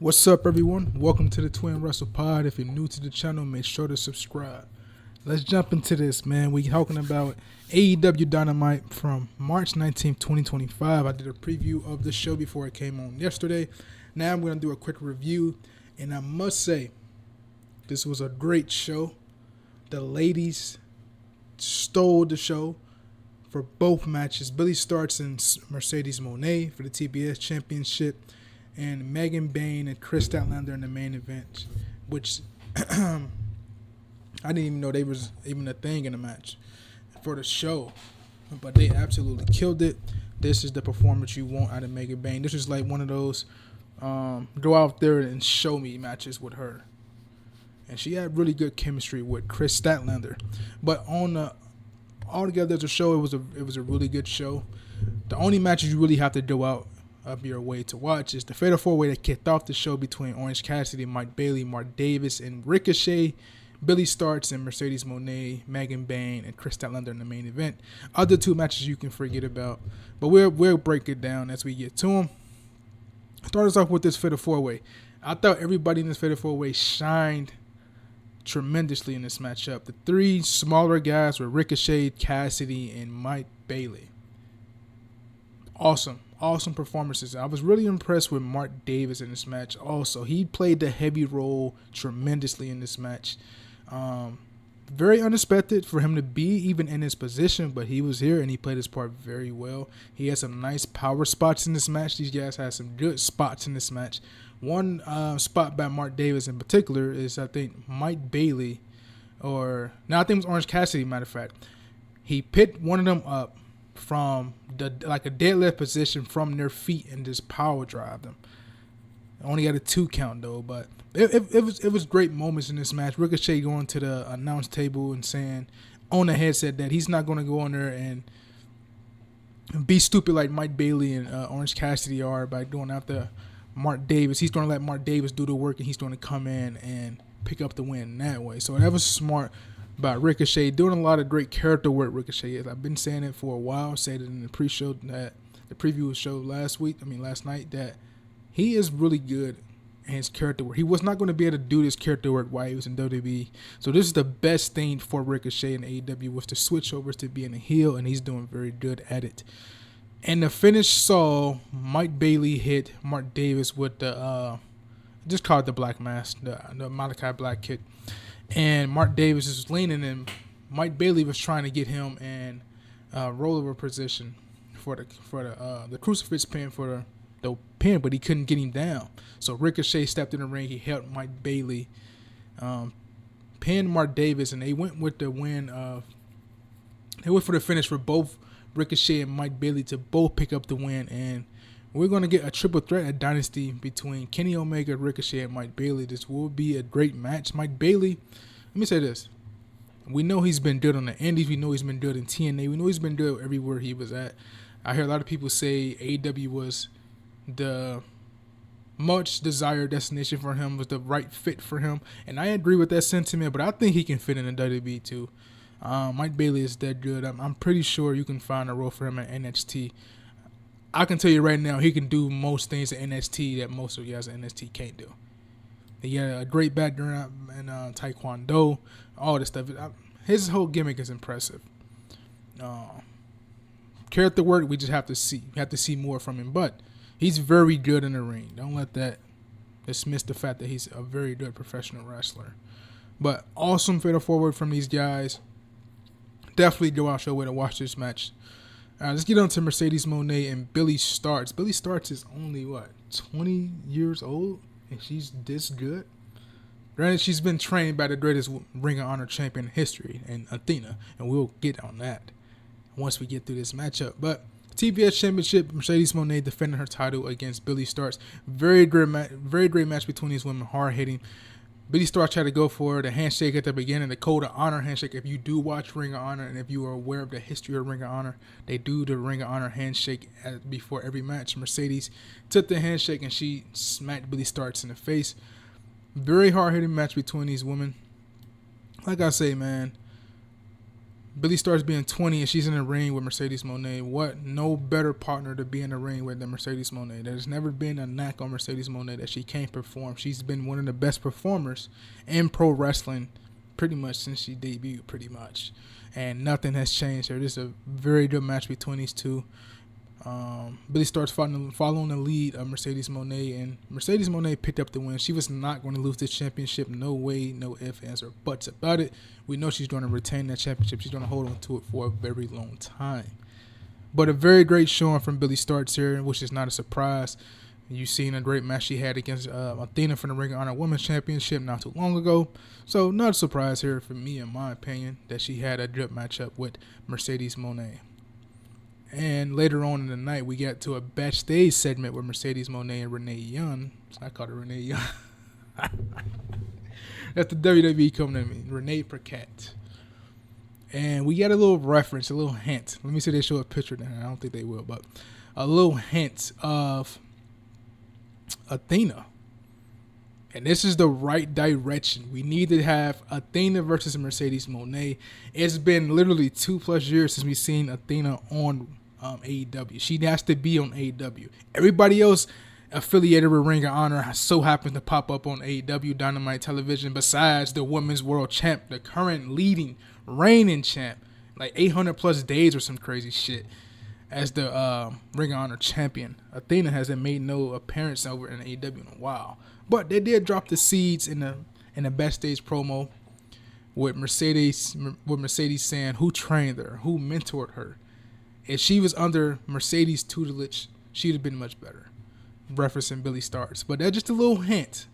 What's up, everyone? Welcome to the Twin Wrestle Pod. If you're new to the channel, make sure to subscribe. Let's jump into this, man. We're talking about AEW Dynamite from March 19th, 2025. I did a preview of the show before it came on yesterday. Now I'm going to do a quick review, and I must say, this was a great show. The ladies stole the show for both matches. Billy Starks and Mercedes Moné for the TBS Championship, and Megan Bayne and Chris Statlander in the main event, which I didn't even know they was even a thing in the match for the show, but they absolutely killed it. This is the performance you want out of Megan Bayne. This is like one of those go out there and show me matches with her, and she had really good chemistry with Chris Statlander. But on the altogether as a show, it was a really good show. The only matches you really have to go out of your way to watch is the Fatal 4-Way that kicked off the show between Orange Cassidy, Mike Bailey, Mark Davis, and Ricochet, Billy Starks and Mercedes Moné, Megan Bayne, and Chris Statlander in the main event. Other two matches you can forget about, but we'll break it down as we get to them. Start us off with this Fatal 4-Way. I thought everybody in this Fatal 4-Way shined tremendously in this matchup. The three smaller guys were Ricochet, Cassidy, and Mike Bailey. Awesome performances. I was really impressed with Mark Davis in this match also. He played the heavy role tremendously in this match. Very unexpected for him to be even in his position, but he was here and he played his part very well. He had some nice power spots in this match. These guys had some good spots in this match. One spot by Mark Davis in particular is, I think, Mike Bailey, I think it was Orange Cassidy, matter of fact. He picked one of them up from a deadlift position from their feet and just power drive them. Only got a 2 count though, but it was great moments in this match. Ricochet going to the announce table and saying on the headset that he's not going to go on there and be stupid like Mike Bailey and Orange Cassidy are by going after Mark Davis. He's going to let Mark Davis do the work, and he's going to come in and pick up the win that way. So that was smart by Ricochet, doing a lot of great character work. Ricochet is. I've been saying it for a while. Said it in the pre-show, that the preview show last night, that he is really good in his character work. He was not going to be able to do this character work while he was in WWE. So this is the best thing for Ricochet in AEW, was to switch over to being a heel, and he's doing very good at it. And the finish saw Mike Bailey hit Mark Davis with the just call it the Black Mass, the Malachi Black kick. And Mark Davis was leaning, and Mike Bailey was trying to get him in rollover position for the crucifix pin for the pin, but he couldn't get him down. So Ricochet stepped in the ring. He helped Mike Bailey pin Mark Davis, and they went with the win. They went for the finish for both Ricochet and Mike Bailey to both pick up the win, and we're going to get a triple threat at Dynasty between Kenny Omega, Ricochet, and Mike Bailey. This will be a great match. Mike Bailey, let me say this. We know he's been good on the Indies. We know he's been good in TNA. We know he's been good everywhere he was at. I hear a lot of people say AEW was the much desired destination for him, was the right fit for him. And I agree with that sentiment, but I think he can fit in the WWE too. Mike Bailey is that good. I'm pretty sure you can find a role for him at NXT. I can tell you right now, he can do most things at NXT that most of you guys at NXT can't do. He had a great background in Taekwondo, all this stuff. His whole gimmick is impressive. Character work, we just have to see. We have to see more from him, but he's very good in the ring. Don't let that dismiss the fact that he's a very good professional wrestler. But awesome fatal forward from these guys. Definitely go out your way to watch this match. Let's get on to Mercedes Moné and Billy Starks. Billy Starks is only, 20 years old? And she's this good? Granted, she's been trained by the greatest Ring of Honor champion in history, and Athena. And we'll get on that once we get through this matchup. But TBS Championship, Mercedes Moné defending her title against Billy Starks. Very great match between these women, hard-hitting. Billy Starks tried to go for the handshake at the beginning, the Code of Honor handshake. If you do watch Ring of Honor and if you are aware of the history of Ring of Honor, they do the Ring of Honor handshake before every match. Mercedes took the handshake and she smacked Billy Starks in the face. Very hard-hitting match between these women. Like I say, man, Billie Starkz being 20 and she's in the ring with Mercedes Moné. What no better partner to be in the ring with than Mercedes Moné. There's never been a knock on Mercedes Moné that she can't perform. She's been one of the best performers in pro wrestling pretty much since she debuted, pretty much. And nothing has changed here. This is a very good match between these two. Billie Starkz following the lead of Mercedes Moné, and Mercedes Moné picked up the win. She was not going to lose this championship. No way, no ifs, ands, or buts about it. We know she's going to retain that championship. She's going to hold on to it for a very long time. But a very great showing from Billie Starkz here, which is not a surprise. You've seen a great match she had against Athena for the Ring of Honor Women's Championship not too long ago. So not a surprise here for me, in my opinion, that she had a good matchup with Mercedes Moné. And later on in the night, we got to a backstage segment with Mercedes Moné and Renee Young. I called her Renee Young. That's the WWE coming at me. Renee Paquette. And we got a little reference, a little hint. Let me see if they show a picture there. I don't think they will, but a little hint of Athena. And this is the right direction. We need to have Athena versus Mercedes Moné. It's been literally 2+ years since we've seen Athena on AEW. She has to be on AEW. Everybody else affiliated with Ring of Honor so happens to pop up on AEW Dynamite Television besides the Women's World Champ, the current leading reigning champ, like 800+ days or some crazy shit as the Ring of Honor champion. Athena hasn't made no appearance over in AEW in a while. But they did drop the seeds in the backstage promo with Mercedes saying who trained her, who mentored her. If she was under Mercedes' tutelage, she'd have been much better. Referencing Billie Starkz. But that's just a little hint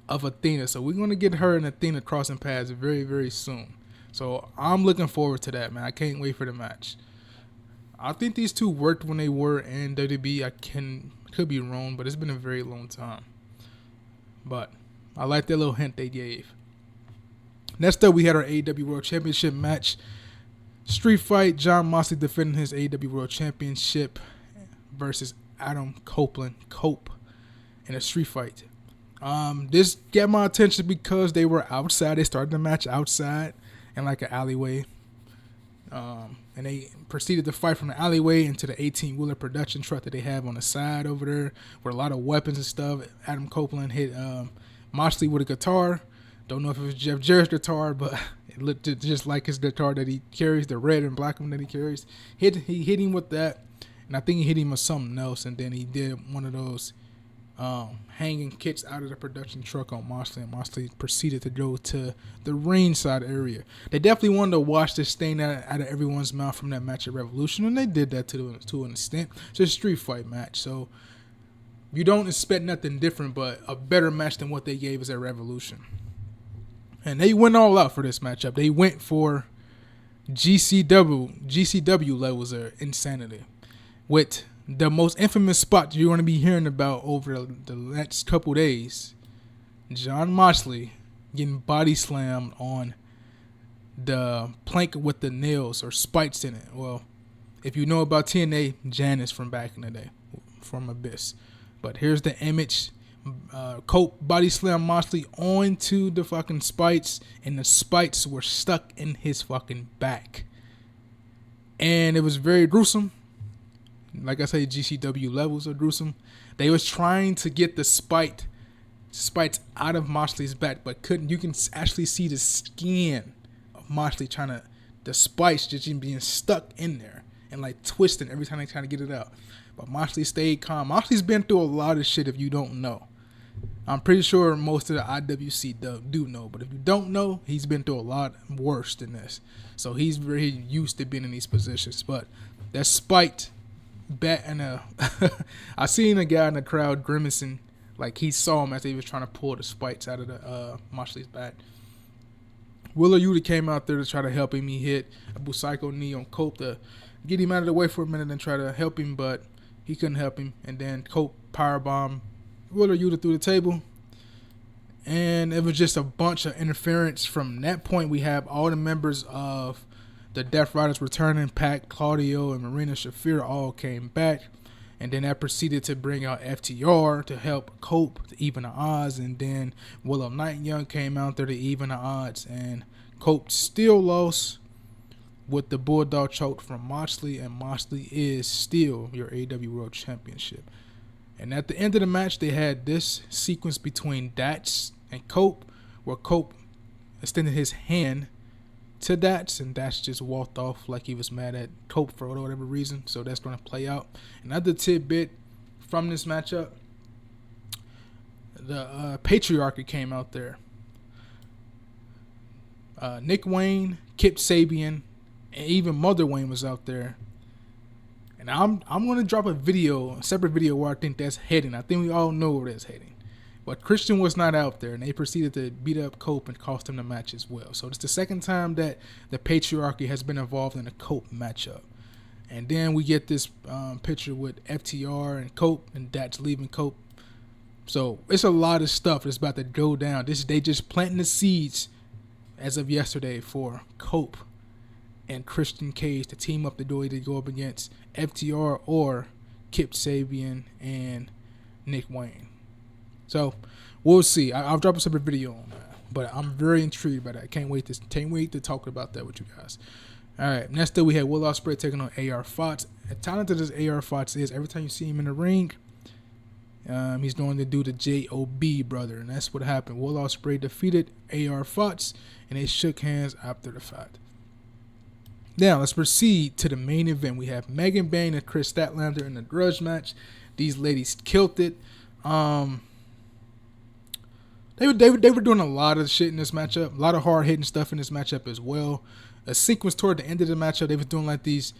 of Athena. So we're going to get her and Athena crossing paths very, very soon. So I'm looking forward to that, man. I can't wait for the match. I think these two worked when they were in WWE. I could be wrong, but it's been a very long time. But I like that little hint they gave. Next up, we had our AEW World Championship match. Street Fight, Jon Moxley defending his AEW World Championship versus Adam Copeland, Cope, in a street fight. This got my attention because they were outside. They started the match outside in like an alleyway. And they proceeded to fight from the alleyway into the 18-wheeler production truck that they have on the side over there with a lot of weapons and stuff. Adam Copeland hit Moxley with a guitar. Don't know if it was Jeff Jarrett's guitar, but it looked just like his guitar that he carries, the red and black one that he carries. He hit him with that, and I think he hit him with something else, and then he did one of those hanging kicks out of the production truck on Moxley, and Moxley proceeded to go to the ringside area. They definitely wanted to wash this stain out of everyone's mouth from that match at Revolution, and they did that to an extent. It's a street fight match, so you don't expect nothing different but a better match than what they gave us at Revolution. And they went all out for this matchup. They went for GCW levels of insanity with the most infamous spot you're going to be hearing about over the next couple days. Jon Moxley getting body slammed on the plank with the nails or spikes in it. Well, if you know about TNA, Janice from back in the day, from Abyss. But here's the image. Cope body slam Moxley onto the fucking spikes, and the spikes were stuck in his fucking back. And it was very gruesome. Like I say, GCW levels of gruesome. They was trying to get the spikes out of Moxley's back, but couldn't. You can actually see the skin of Moxley the spikes just being stuck in there and like twisting every time they try to get it out. But Moxley stayed calm. Moxley's been through a lot of shit if you don't know. I'm pretty sure most of the IWC do know, but if you don't know, he's been through a lot worse than this. So he's very used to being in these positions. But that spiked bat and I seen a guy in the crowd grimacing like he saw him as he was trying to pull the spikes out of the Moxley's back. Wheeler Yuta came out there to try to help him. He hit a Busaiku knee on Cope to get him out of the way for a minute and try to help him, but he couldn't help him. And then Cope powerbomb Wheeler Yuta through the table. And it was just a bunch of interference. From that point, we have all the members of the Death Riders returning. Pac, Claudio, and Marina Shafir all came back. And then that proceeded to bring out FTR to help Cope to even the odds. And then Willow Nightingale came out there to even the odds. And Cope still lost. with the Bulldog choke from Moxley, and Moxley is still your AEW World Championship. And at the end of the match, they had this sequence between Dax and Cope, where Cope extended his hand to Dax, and Dax just walked off like he was mad at Cope for whatever reason. So that's going to play out. Another tidbit from this matchup, the Patriarchy came out there. Nick Wayne, Kip Sabian, and even Mother Wayne was out there. And I'm going to drop a separate video where I think that's heading. I think we all know where that's heading. But Christian was not out there, and they proceeded to beat up Cope and cost him the match as well. So it's the second time that the Patriarchy has been involved in a Cope matchup. And then we get this picture with FTR and Cope, and Dax leaving Cope. So it's a lot of stuff that's about to go down. They just planting the seeds as of yesterday for Cope and Christian Cage to team up the door to go up against FTR or Kip Sabian and Nick Wayne. So we'll see. I'll drop a separate video on that, but I'm very intrigued by that. Can't wait to talk about that with you guys. All right, next up we had Will Ospreay taking on AR Fox. As talented as AR Fox is, every time you see him in the ring, he's going to do the J.O.B. brother, and that's what happened. Will Ospreay defeated AR Fox, and they shook hands after the fact. Now, let's proceed to the main event. We have Megan Bayne and Chris Statlander in a grudge match. These ladies killed it. They were doing a lot of shit in this matchup. A lot of hard-hitting stuff in this matchup as well. A sequence toward the end of the matchup, they were doing like these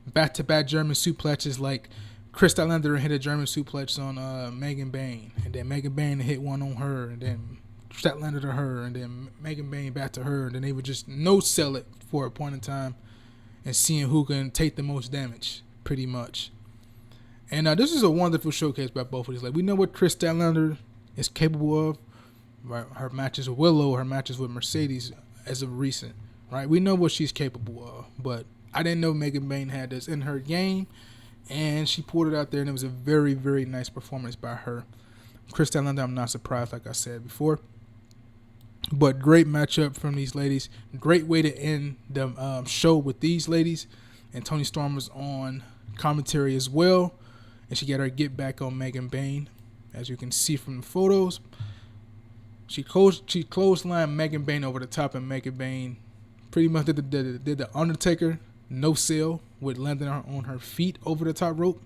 back-to-back German suplexes, like Chris Statlander hit a German suplex on Megan Bayne, and then Megan Bayne hit one on her, and then Statlander to her, and then Megan Bayne back to her, and then they would just no-sell it for a point in time and seeing who can take the most damage, pretty much. And this is a wonderful showcase by both of these. Like, we know what Chris Statlander is capable of. Right? Her matches with Willow, her matches with Mercedes as of recent. Right? We know what she's capable of. But I didn't know Megan Bayne had this in her game. And she pulled it out there, and it was a very, very nice performance by her. Chris Statlander, I'm not surprised, like I said before. But great matchup from these ladies. Great way to end the show with these ladies. And Toni Storm was on commentary as well. And she got her get back on Megan Bayne. As you can see from the photos. She clotheslined Megan Bayne over the top, and Megan Bayne pretty much did the Undertaker no-sell with landing her on her feet over the top rope.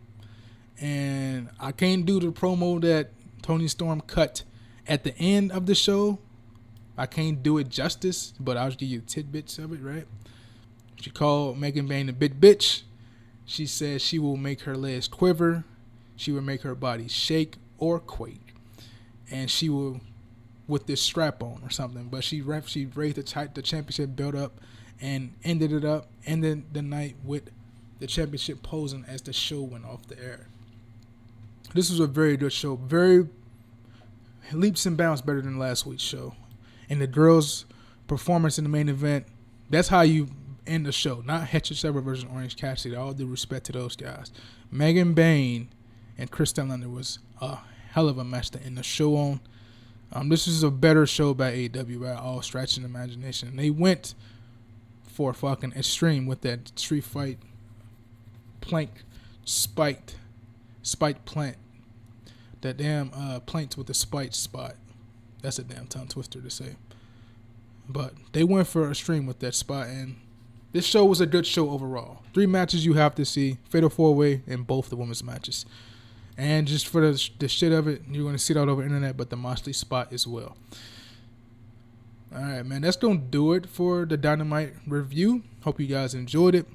And I can't do the promo that Toni Storm cut at the end of the show. I can't do it justice, but I'll give you tidbits of it, right? She called Megan Bayne a bitch. She said she will make her legs quiver. She will make her body shake or quake. And she will, with this strap on or something. But she raised the championship belt up and ended the night with the championship posing as the show went off the air. This was a very good show. Very leaps and bounds better than last week's show. And the girls' performance in the main event, that's how you end the show. Not Hector Sever versus Orange Cassidy. All due respect to those guys. Megan Bayne and Chris Statlander was a hell of a match to end the show on. This is a better show by AEW by all stretch and imagination. And they went for fucking extreme with that street fight plank spiked plant. That damn planks with the spiked spot. That's a damn tongue twister to say. But they went for extreme with that spot, and this show was a good show overall. 3 matches you have to see. Fatal 4-way in both the women's matches. And just for the shit of it, you're going to see it all over the internet, but the Moxley spot as well. Alright, man, that's going to do it for the Dynamite review. Hope you guys enjoyed it.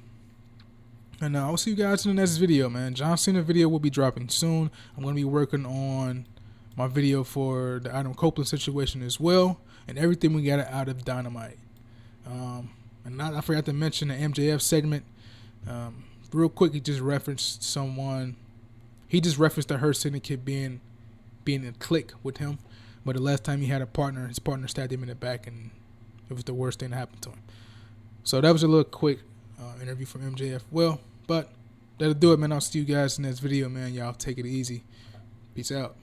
And I'll see you guys in the next video, man. John Cena video will be dropping soon. I'm going to be working on my video for the Adam Copeland situation as well. And everything we got out of Dynamite. And I forgot to mention the MJF segment. Real quick, he just referenced someone. He just referenced the Hurt Syndicate being in click with him. But the last time he had a partner, his partner stabbed him in the back, and it was the worst thing that happened to him. So that was a little quick interview from MJF. Well, but that'll do it, man. I'll see you guys in this video, man. Y'all take it easy. Peace out.